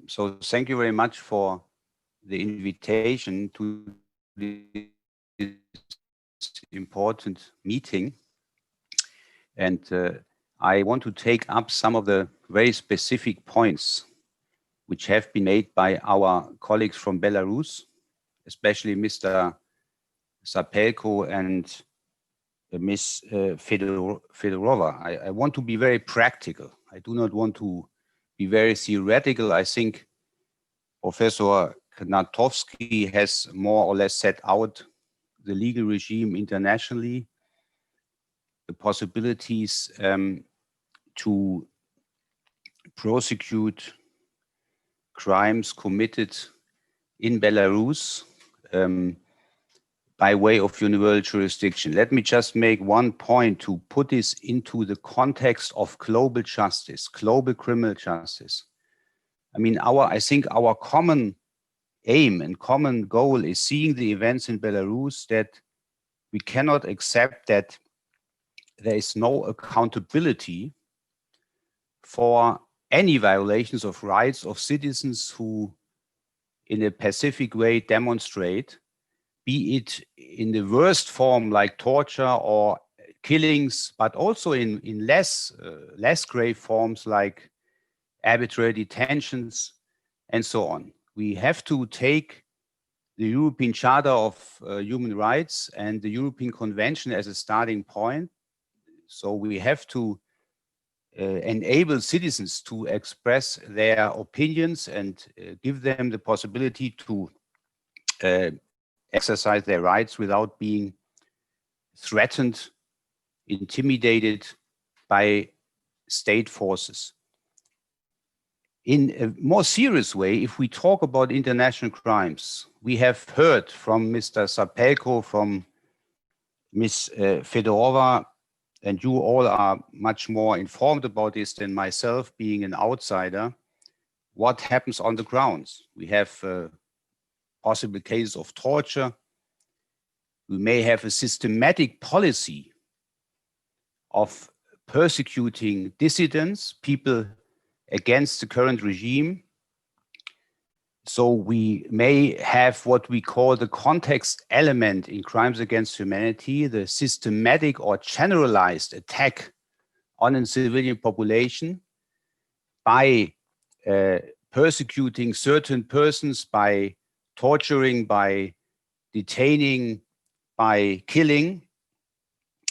So thank you very much for the invitation to this important meeting. And I want to take up some of the very specific points which have been made by our colleagues from Belarus, especially Mr. Sapelko and Ms. Fedorova. I want to be very practical. I do not want to be very theoretical. I think Professor Knatovsky has more or less set out the legal regime internationally, the possibilities to prosecute crimes committed in Belarus by way of universal jurisdiction. Let me just make one point to put this into the context of global justice, global criminal justice. I mean, I think our common aim and common goal is seeing the events in Belarus, that we cannot accept that there is no accountability for any violations of rights of citizens who in a pacific way demonstrate, be it in the worst form like torture or killings, but also in less grave forms like arbitrary detentions and so on. We have to take the European Charter of Human Rights and the European Convention as a starting point. So we have to enable citizens to express their opinions and give them the possibility to exercise their rights without being threatened, intimidated by state forces. In a more serious way, if we talk about international crimes, we have heard from Mr. Sapelko, from Ms. Fedorova, and you all are much more informed about this than myself, being an outsider, what happens on the grounds. We have possible cases of torture. We may have a systematic policy of persecuting dissidents, people against the current regime. So we may have what we call the context element in crimes against humanity, the systematic or generalized attack on a civilian population by persecuting certain persons, by torturing, by detaining, by killing.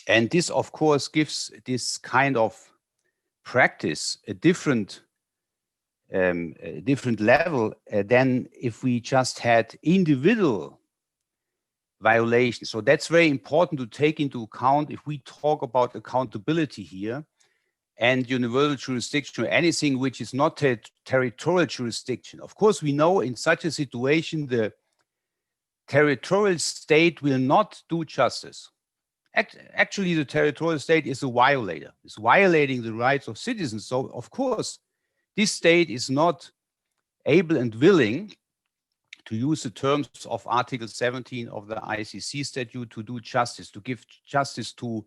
And this, of course, gives this kind of practice a different level than if we just had individual violations. So that's very important to take into account if we talk about accountability here and universal jurisdiction, or anything which is not territorial jurisdiction. Of course, we know in such a situation, the territorial state will not do justice. Actually, the territorial state is a violator. It's violating the rights of citizens. So, of course, this state is not able and willing to use the terms of Article 17 of the ICC statute to do justice, to give justice to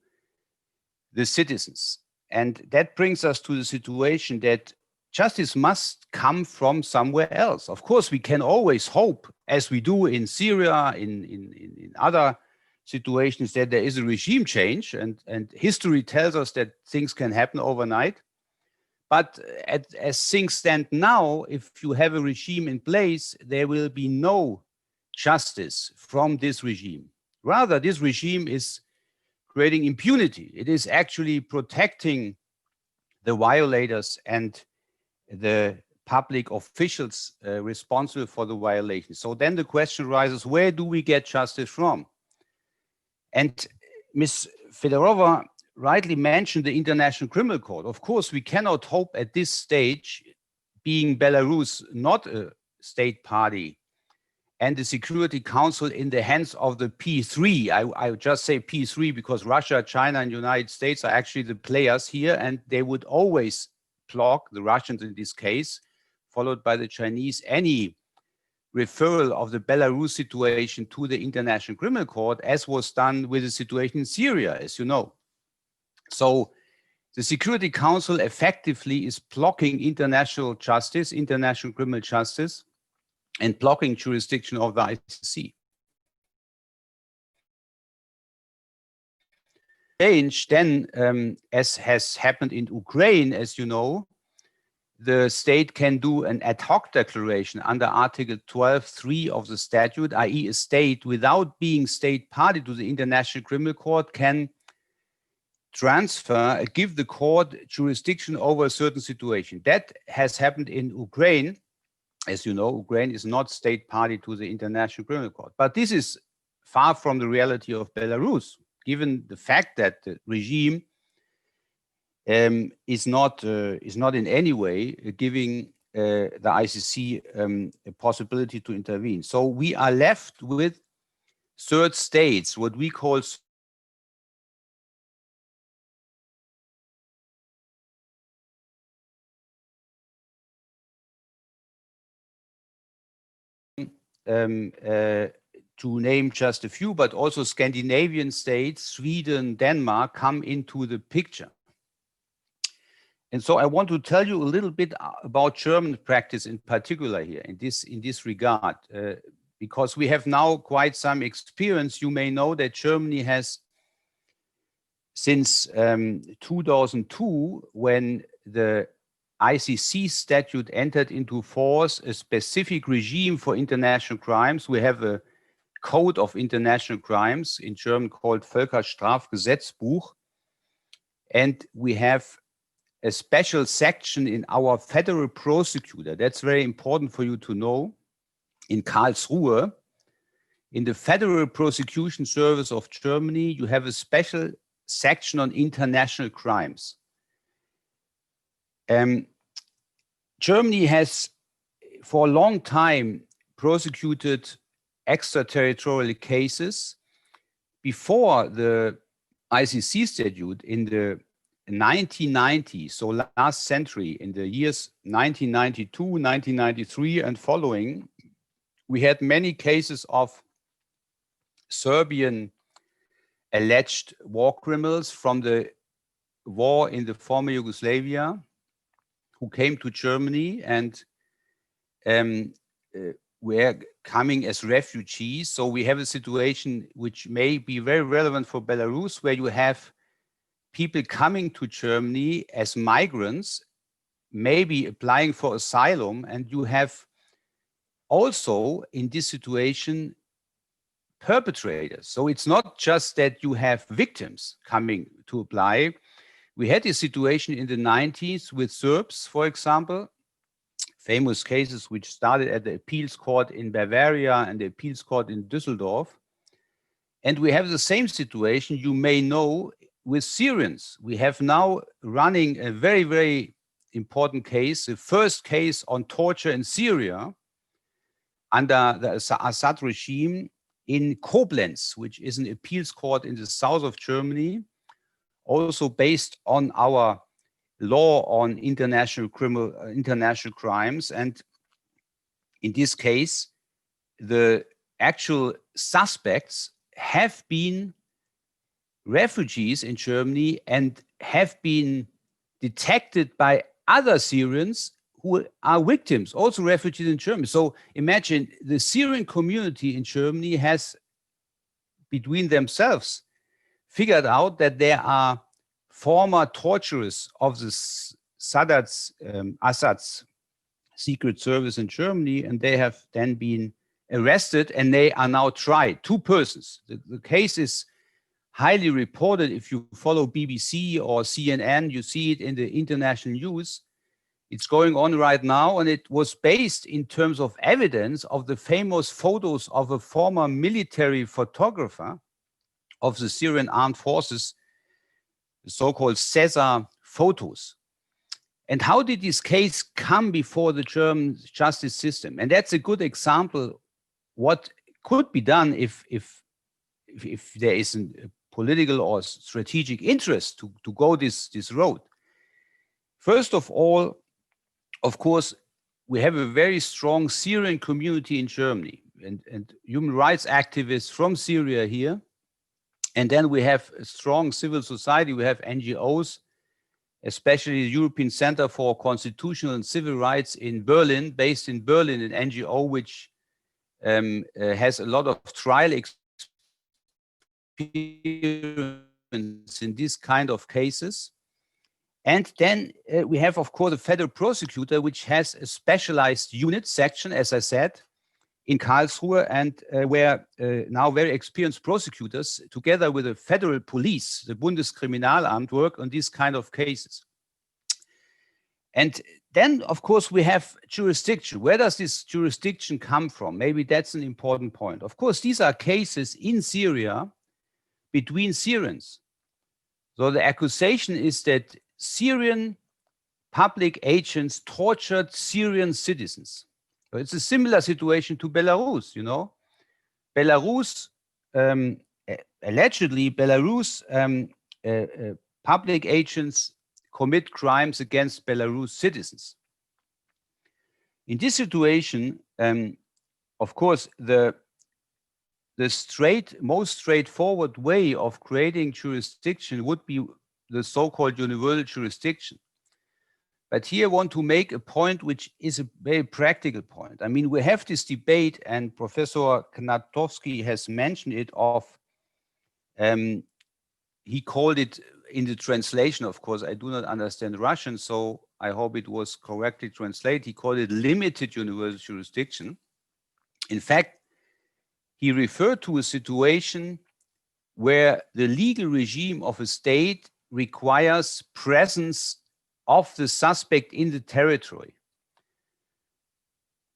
the citizens. And that brings us to the situation that justice must come from somewhere else. Of course, we can always hope, as we do in Syria, in other situations, that there is a regime change, and history tells us that things can happen overnight. But as things stand now, if you have a regime in place, there will be no justice from this regime. Rather, this regime is creating impunity. It is actually protecting the violators and the public officials responsible for the violation. So then the question arises, where do we get justice from? And Ms. Fedorova rightly mentioned the International Criminal Court. Of course, we cannot hope at this stage, being Belarus not a state party and the Security Council in the hands of the P3. I would just say P3 because Russia, China, and United States are actually the players here, and they would always block, the Russians in this case, followed by the Chinese, any referral of the Belarus situation to the International Criminal Court, as was done with the situation in Syria, as you know. So The Security Council effectively is blocking international justice, international criminal justice, and blocking jurisdiction of the ICC. Change then, as has happened in Ukraine, as you know, the state can do an ad hoc declaration under Article 12.3 of the statute, i.e. a state without being state party to the International Criminal Court can transfer, give the court jurisdiction over a certain situation. That has happened in Ukraine. As you know, Ukraine is not state party to the International Criminal Court. But this is far from the reality of Belarus, given the fact that the regime is not in any way giving the ICC a possibility to intervene. So we are left with third states, what we call to name just a few, but also Scandinavian states, Sweden, Denmark come into the picture. And so I want to tell you a little bit about German practice in particular here in this regard, because we have now quite some experience. You may know that Germany has, since 2002, when the ICC statute entered into force, a specific regime for international crimes. We have a code of international crimes in German called Völkerstrafgesetzbuch. And we have a special section in our federal prosecutor. That's very important for you to know. In Karlsruhe, in the Federal Prosecution Service of Germany, you have a special section on international crimes. Germany has, for a long time, prosecuted extraterritorial cases. Before the ICC statute in the 1990s, so last century, in the years 1992, 1993 and following, we had many cases of Serbian alleged war criminals from the war in the former Yugoslavia who came to Germany and were coming as refugees. So we have a situation which may be very relevant for Belarus, where you have people coming to Germany as migrants, maybe applying for asylum, and you have also in this situation perpetrators. So it's not just that you have victims coming to apply. We had this situation in the 90s with Serbs, for example, famous cases which started at the appeals court in Bavaria and the appeals court in Düsseldorf. And we have the same situation, you may know, with Syrians. We have now running a very, very important case, the first case on torture in Syria under the Assad regime in Koblenz, which is an appeals court in the south of Germany, also based on our law on international crimes. And in this case, the actual suspects have been refugees in Germany and have been detected by other Syrians who are victims, also refugees in Germany. So imagine the Syrian community in Germany has, between themselves, figured out that there are former torturers of the Assad's secret service in Germany, and they have then been arrested and they are now tried. 2 persons. The case is highly reported. If you follow BBC or CNN, you see it in the international news. It's going on right now, and it was based in terms of evidence of the famous photos of a former military photographer of the Syrian armed forces, the so-called Caesar photos. And how did this case come before the German justice system? And that's a good example what could be done if there is a political or strategic interest to go this road. First of all, of course, we have a very strong Syrian community in Germany and human rights activists from Syria here. And then we have a strong civil society. We have NGOs especially the European Center for Constitutional and Civil Rights in Berlin, based in Berlin, an NGO which has a lot of trial experience in this kind of cases. And then we have, of course, the federal prosecutor, which has a specialized unit section, as I said, in Karlsruhe, and where now very experienced prosecutors, together with the federal police, the Bundeskriminalamt, work on these kind of cases. And then, of course, we have jurisdiction. Where does this jurisdiction come from? Maybe that's an important point. Of course, these are cases in Syria between Syrians. So the accusation is that Syrian public agents tortured Syrian citizens. So it's a similar situation to Belarus, you know. Belarus, allegedly, Belarus public agents commit crimes against Belarus citizens. In this situation, of course, the most straightforward way of creating jurisdiction would be the so-called universal jurisdiction. But here I want to make a point which is a very practical point. I mean, we have this debate, and Professor Knatowski has mentioned it of, he called it in the translation, of course, I do not understand Russian, so I hope it was correctly translated. He called it limited universal jurisdiction. In fact, he referred to a situation where the legal regime of a state requires presence of the suspect in the territory.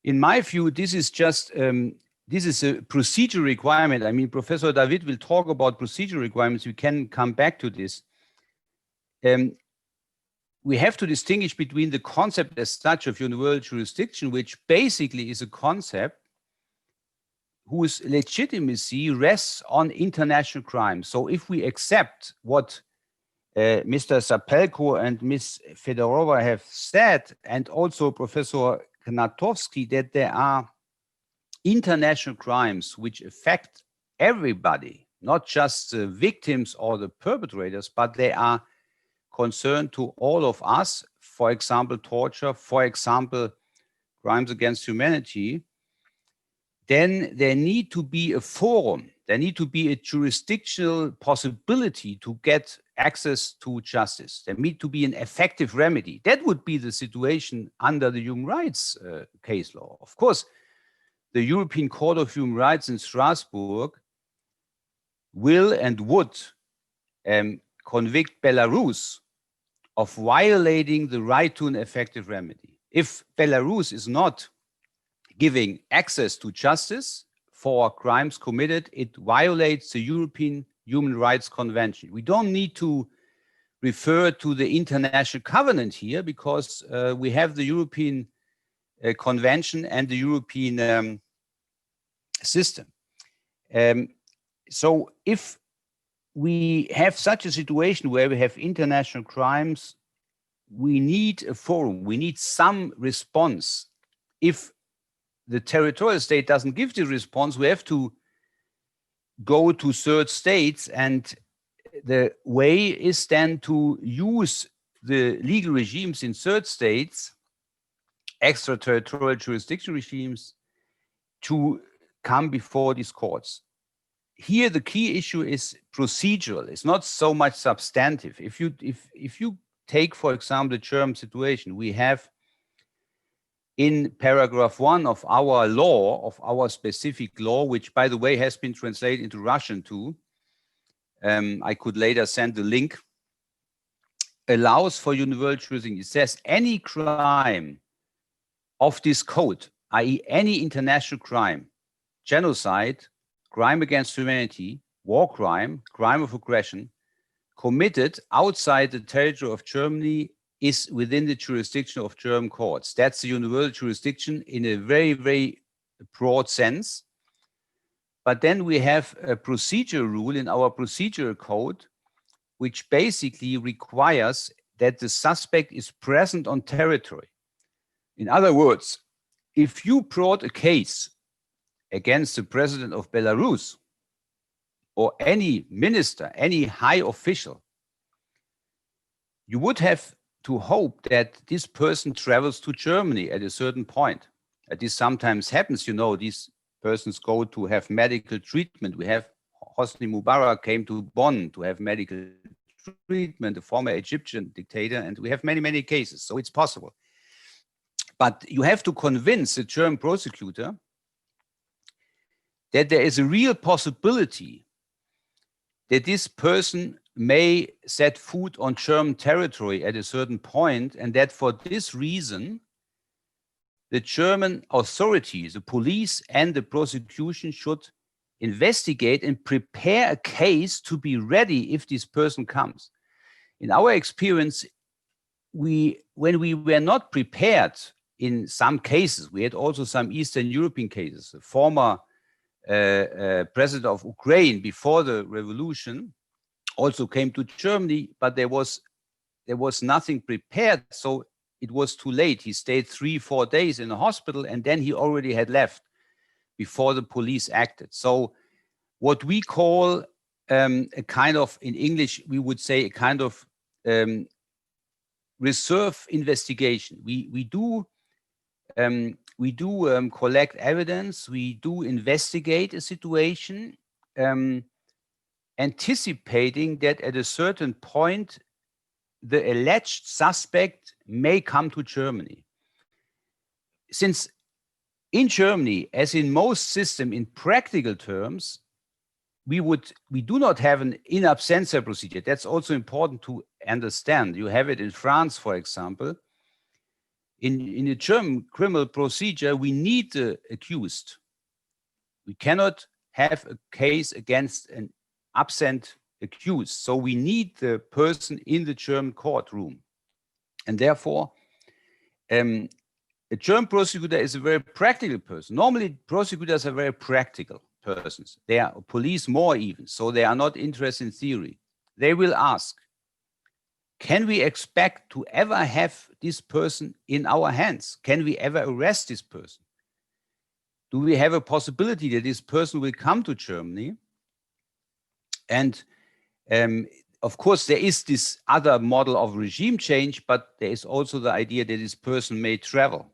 In my view, this is just, this is a procedure requirement. I mean, Professor David will talk about procedure requirements. We can come back to this. We have to distinguish between the concept as such of universal jurisdiction, which basically is a concept whose legitimacy rests on international crime. So if we accept what Mr. Sapelko and Ms. Fedorova have said, and also Professor Knatowski, that there are international crimes which affect everybody, not just the victims or the perpetrators, but they are concerned to all of us, for example, torture, for example, crimes against humanity, then there need to be a forum, there need to be a jurisdictional possibility to get access to justice. There need to be an effective remedy. That would be the situation under the human rights case law. Of course, the European Court of Human Rights in Strasbourg will and would convict Belarus of violating the right to an effective remedy. If Belarus is not giving access to justice for crimes committed, it violates the European Human Rights Convention. We don't need to refer to the international covenant here because we have the European Convention and the European system. So if we have such a situation where we have international crimes, we need a forum, we need some response. If the territorial state doesn't give the response, we have to go to third states, and the way is then to use the legal regimes in third states, extraterritorial jurisdiction regimes, to come before these courts. Here, the key issue is procedural. It's not so much substantive. If you take, for example, the German situation, we have in paragraph 1 of our law, of our specific law, which, by the way, has been translated into Russian too, I could later send the link, allows for universal jurisdiction. It says any crime of this code, i.e. any international crime, genocide, crime against humanity, war crime, crime of aggression, committed outside the territory of Germany is within the jurisdiction of German courts. That's the universal jurisdiction in a very, very broad sense. But then we have a procedure rule in our procedural code, which basically requires that the suspect is present on territory. In other words, if you brought a case against the president of Belarus or any minister, any high official, you would have to hope that this person travels to Germany at a certain point. This sometimes happens, you know, these persons go to have medical treatment. We have Hosni Mubarak came to Bonn to have medical treatment, the former Egyptian dictator, and we have many, many cases, so it's possible. But you have to convince the German prosecutor that there is a real possibility that this person may set foot on German territory at a certain point, and that for this reason, the German authorities, the police and the prosecution should investigate and prepare a case to be ready if this person comes. In our experience, when we were not prepared in some cases, we had also some Eastern European cases. The former president of Ukraine before the revolution also came to Germany, but there was nothing prepared, so it was too late. He stayed 3-4 days in a hospital, and then he already had left before the police acted. So what we call a kind of, in English, we would say a kind of reserve investigation. We do collect evidence, we do investigate a situation, anticipating that at a certain point, the alleged suspect may come to Germany. Since in Germany, as in most systems, in practical terms, we do not have an in absentia procedure. That's also important to understand. You have it in France, for example. In the German criminal procedure, we need the accused. We cannot have a case against an absent accused. So we need the person in the German courtroom. And therefore, a German prosecutor is a very practical person. Normally, prosecutors are very practical persons. They are police more even, so they are not interested in theory. They will ask, can we expect to ever have this person in our hands? Can we ever arrest this person? Do we have a possibility that this person will come to Germany? And of course, there is this other model of regime change, but there is also the idea that this person may travel.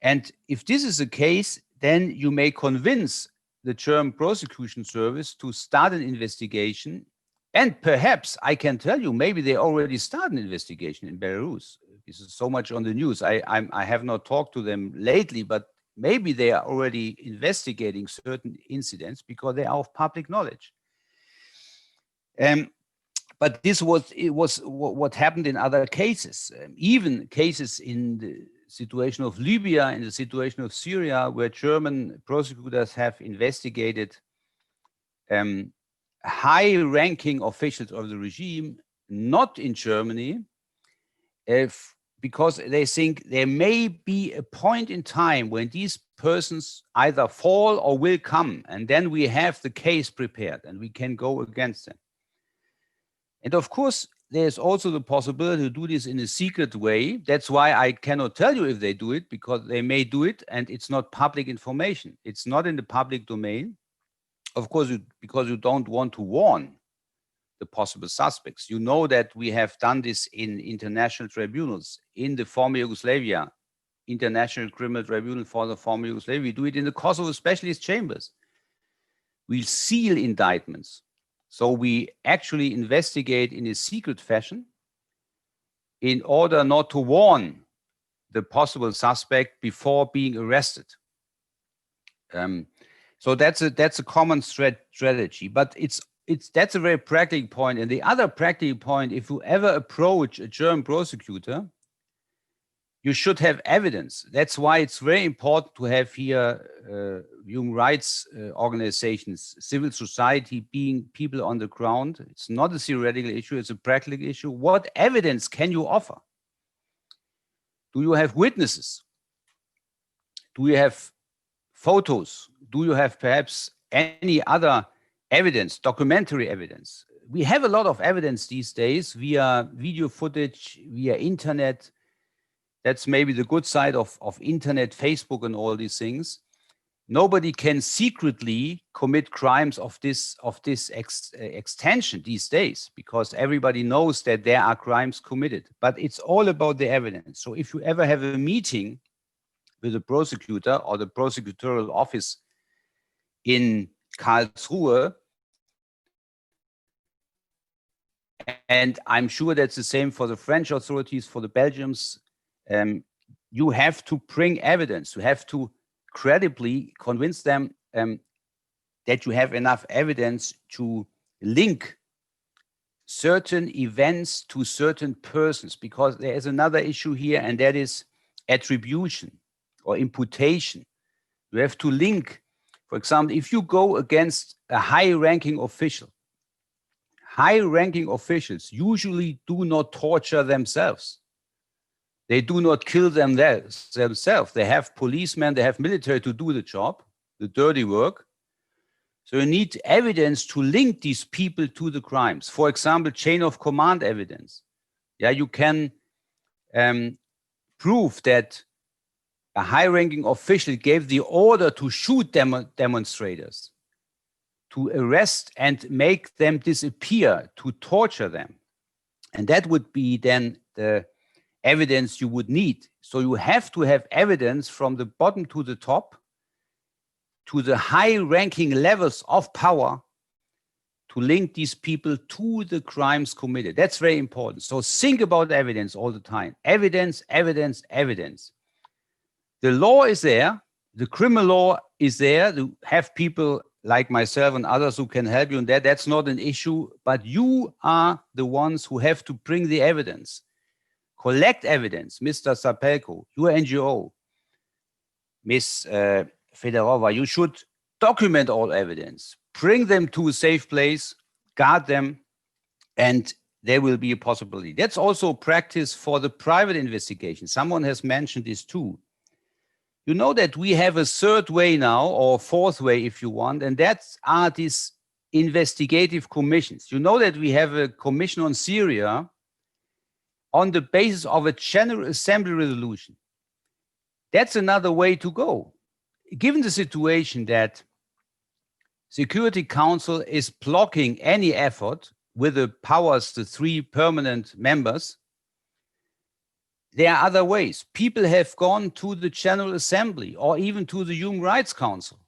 And if this is the case, then you may convince the German prosecution service to start an investigation. And perhaps, I can tell you, maybe they already started an investigation in Belarus. This is so much on the news. I have not talked to them lately, but maybe they are already investigating certain incidents because they are of public knowledge. But this was what happened in other cases, even cases in the situation of Libya, in the situation of Syria, where German prosecutors have investigated high-ranking officials of the regime, not in Germany, because they think there may be a point in time when these persons either fall or will come, and then we have the case prepared and we can go against them. And of course, there's also the possibility to do this in a secret way. That's why I cannot tell you if they do it, because they may do it and it's not public information. It's not in the public domain. Of course, because you don't want to warn the possible suspects. You know that we have done this in international tribunals, in the former Yugoslavia, International Criminal Tribunal for the former Yugoslavia. We do it in the Kosovo Specialist Chambers. We seal indictments. So we actually investigate in a secret fashion in order not to warn the possible suspect before being arrested. So that's a common strategy, but that's a very practical point. And the other practical point, if you ever approach a German prosecutor, you should have evidence. That's why it's very important to have here human rights organizations, civil society, being people on the ground. It's not a theoretical issue, it's a practical issue. What evidence can you offer? Do you have witnesses? Do you have photos? Do you have perhaps any other evidence, documentary evidence? We have a lot of evidence these days via video footage, via internet. That's maybe the good side of internet, Facebook and all these things. nobody can secretly commit crimes of this extension these days, because everybody knows that there are crimes committed. But it's all about the evidence. So if you ever have a meeting with a prosecutor or the prosecutorial office in Karlsruhe, and I'm sure that's the same for the French authorities, for the Belgians, you have to bring evidence. You have to credibly convince them that you have enough evidence to link certain events to certain persons, because there is another issue here, and that is attribution or imputation. You have to link, for example, if you go against a high-ranking official, high-ranking officials usually do not torture themselves. They do not kill themselves. They have policemen, they have military to do the job, the dirty work. So you need evidence to link these people to the crimes. For example, chain of command evidence. Yeah, you can prove that a high-ranking official gave the order to shoot demonstrators, to arrest and make them disappear, to torture them. And that would be then the evidence you would need. So you have to have evidence from the bottom to the top, to the high-ranking levels of power, to link these people to the crimes committed. That's very important. So think about evidence all the time. Evidence, evidence, evidence. The law is there. The criminal law is there. You have people like myself and others who can help you in that. That's not an issue. But you are the ones who have to bring the evidence. Collect evidence. Mr. Sapelko, your NGO, Ms. Fedorova, you should document all evidence. Bring them to a safe place, guard them, and there will be a possibility. That's also practice for the private investigation. Someone has mentioned this too. You know that we have a third way now, or fourth way if you want, and that are these investigative commissions. You know that we have a commission on Syria on the basis of a General Assembly resolution. That's another way to go. Given the situation that Security Council is blocking any effort with the powers, the 3 permanent members, there are other ways. People have gone to the General Assembly or even to the Human Rights Council.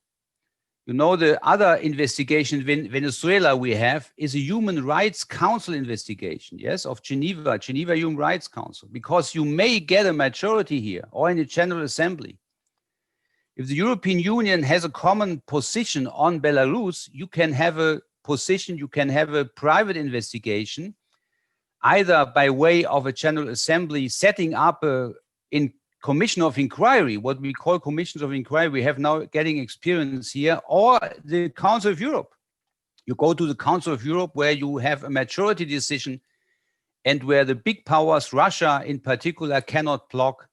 You know, the other investigation in Venezuela we have is a Human Rights Council investigation, yes, of Geneva Human Rights Council, because you may get a majority here or in the General Assembly. If the European Union has a common position on Belarus, you can have a position, you can have a private investigation, either by way of a General Assembly setting up a commission of inquiry, what we call commissions of inquiry. We have now getting experience here, or the Council of Europe. You go to the Council of Europe where you have a majority decision and where the big powers, Russia in particular, cannot block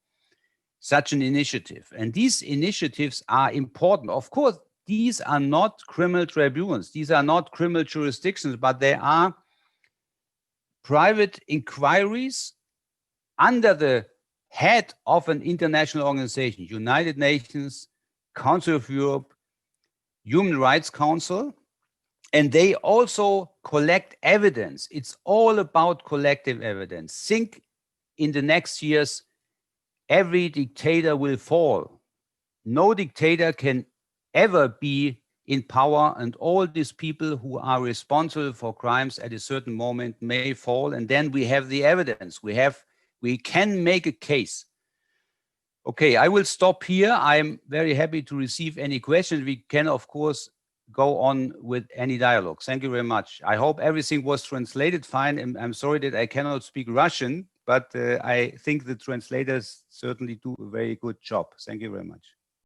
such an initiative. And these initiatives are important. Of course, these are not criminal tribunals. These are not criminal jurisdictions, but they are private inquiries under the head of an international organization, United Nations, Council of Europe, Human Rights Council, and they also collect evidence. It's all about collective evidence. Think in the next years, every dictator will fall. No dictator can ever be in power, and all these people who are responsible for crimes at a certain moment may fall, and then we have the evidence. We can make a case. Okay, I will stop here. I'm very happy to receive any questions. We can, of course, go on with any dialogue. Thank you very much. I hope everything was translated fine. And I'm sorry that I cannot speak Russian, but I think the translators certainly do a very good job. Thank you very much.